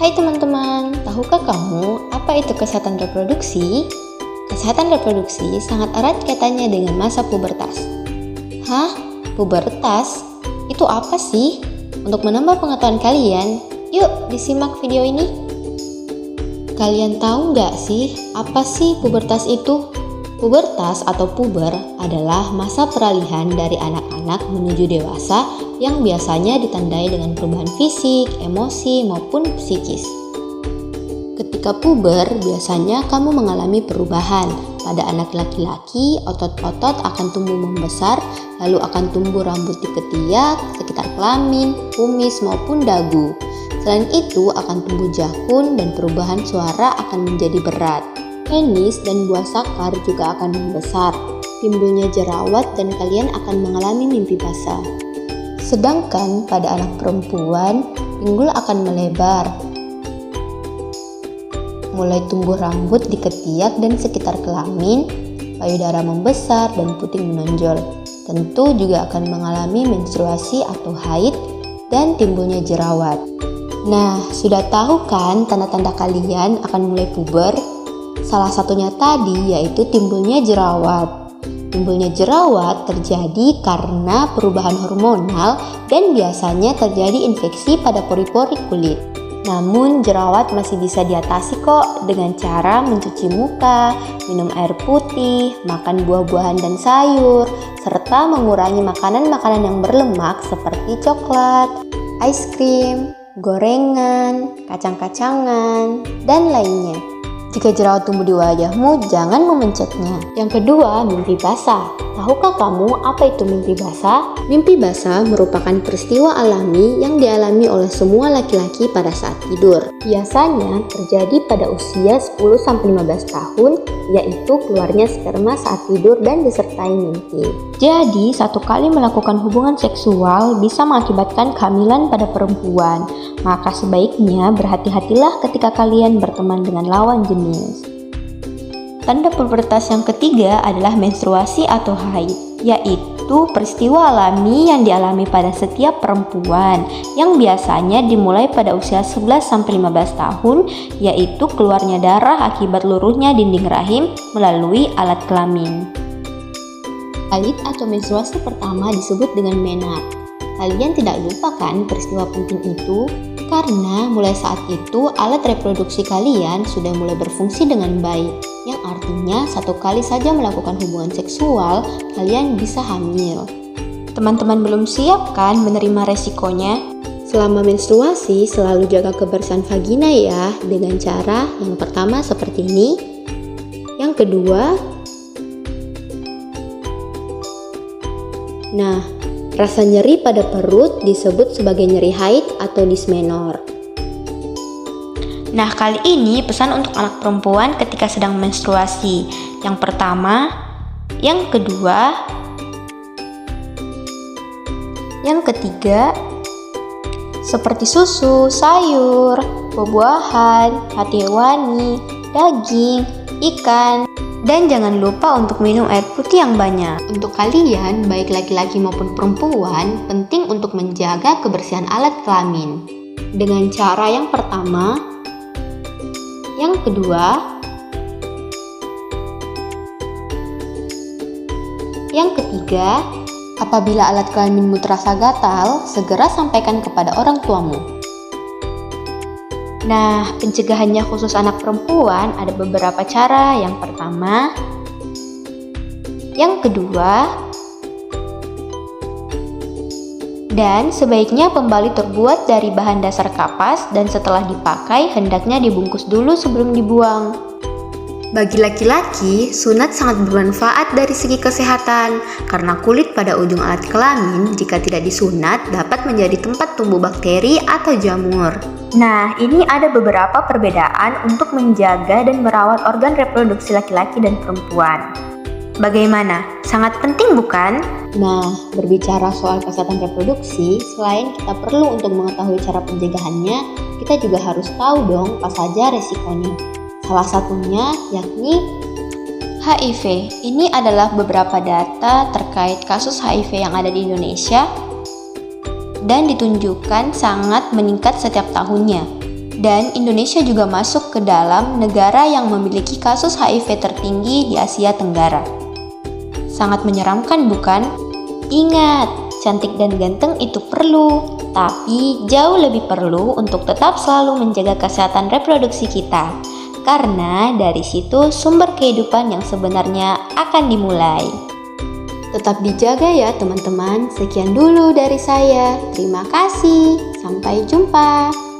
Hai teman-teman, tahukah kamu apa itu kesehatan reproduksi? Kesehatan reproduksi sangat erat kaitannya dengan masa pubertas. Hah? Pubertas? Itu apa sih? Untuk menambah pengetahuan kalian, yuk disimak video ini. Kalian tahu nggak sih, apa sih pubertas itu? Pubertas atau puber adalah masa peralihan dari anak-anak menuju dewasa yang biasanya ditandai dengan perubahan fisik, emosi, maupun psikis. Ketika puber, biasanya kamu mengalami perubahan. Pada anak laki-laki, otot-otot akan tumbuh membesar, lalu akan tumbuh rambut di ketiak, sekitar kelamin, kumis, maupun dagu. Selain itu, akan tumbuh jakun dan perubahan suara akan menjadi berat. Penis dan buah sakar juga akan membesar, timbulnya jerawat dan kalian akan mengalami mimpi basah. Sedangkan pada anak perempuan, pinggul akan melebar, mulai tumbuh rambut di ketiak dan sekitar kelamin, payudara membesar dan puting menonjol. Tentu juga akan mengalami menstruasi atau haid dan timbulnya jerawat. Nah, sudah tahu kan tanda-tanda kalian akan mulai puber? Salah satunya tadi yaitu timbulnya jerawat. Timbulnya jerawat terjadi karena perubahan hormonal dan biasanya terjadi infeksi pada pori-pori kulit. Namun jerawat masih bisa diatasi kok dengan cara mencuci muka, minum air putih, makan buah-buahan dan sayur, serta mengurangi makanan-makanan yang berlemak seperti coklat, es krim, gorengan, kacang-kacangan, dan lainnya. Jika jerawat tumbuh di wajahmu, jangan memencetnya. Yang kedua, mimpi basah. Tahukah kamu apa itu mimpi basah? Mimpi basah merupakan peristiwa alami yang dialami oleh semua laki-laki pada saat tidur. Biasanya terjadi pada usia 10-15 tahun, yaitu keluarnya sperma saat tidur dan disertai mimpi. Jadi, satu kali melakukan hubungan seksual bisa mengakibatkan kehamilan pada perempuan. Maka sebaiknya berhati-hatilah ketika kalian berteman dengan lawan jenis. Tanda pubertas yang ketiga adalah menstruasi atau haid, yaitu peristiwa alami yang dialami pada setiap perempuan yang biasanya dimulai pada usia 11-15 tahun, yaitu keluarnya darah akibat luruhnya dinding rahim melalui alat kelamin. Haid atau menstruasi pertama disebut dengan menark. Kalian tidak lupa kan peristiwa penting itu? Karena mulai saat itu alat reproduksi kalian sudah mulai berfungsi dengan baik, yang artinya satu kali saja melakukan hubungan seksual, kalian bisa hamil. Teman-teman belum siap kan menerima resikonya? Selama menstruasi, selalu jaga kebersihan vagina ya, dengan cara yang pertama seperti ini. Yang kedua, rasa nyeri pada perut disebut sebagai nyeri haid atau dismenor. Nah, kali ini pesan untuk anak perempuan ketika sedang menstruasi. Yang pertama, yang kedua, yang ketiga, seperti susu, sayur, buah-buahan, hati hewani, daging, ikan, dan jangan lupa untuk minum air putih yang banyak. Untuk kalian, baik laki-laki maupun perempuan, penting untuk menjaga kebersihan alat kelamin. Dengan cara yang pertama, yang kedua, yang ketiga, apabila alat kelaminmu terasa gatal, segera sampaikan kepada orang tuamu. Nah, pencegahannya khusus anak perempuan ada beberapa cara. Yang pertama, yang kedua, dan sebaiknya pembali terbuat dari bahan dasar kapas dan setelah dipakai hendaknya dibungkus dulu sebelum dibuang. Bagi laki-laki, sunat sangat bermanfaat dari segi kesehatan karena kulit pada ujung alat kelamin jika tidak disunat dapat menjadi tempat tumbuh bakteri atau jamur. Nah, ini ada beberapa perbedaan untuk menjaga dan merawat organ reproduksi laki-laki dan perempuan. Bagaimana? Sangat penting bukan? Nah, berbicara soal kesehatan reproduksi, selain kita perlu untuk mengetahui cara pencegahannya, kita juga harus tahu dong apa saja resikonya. Salah satunya yakni HIV. Ini adalah beberapa data terkait kasus HIV yang ada di Indonesia dan ditunjukkan sangat meningkat setiap tahunnya. Dan Indonesia juga masuk ke dalam negara yang memiliki kasus HIV tertinggi di Asia Tenggara. Sangat menyeramkan bukan? Ingat, cantik dan ganteng itu perlu, tapi jauh lebih perlu untuk tetap selalu menjaga kesehatan reproduksi kita. Karena dari situ sumber kehidupan yang sebenarnya akan dimulai. Tetap dijaga ya teman-teman. Sekian dulu dari saya. Terima kasih. Sampai jumpa.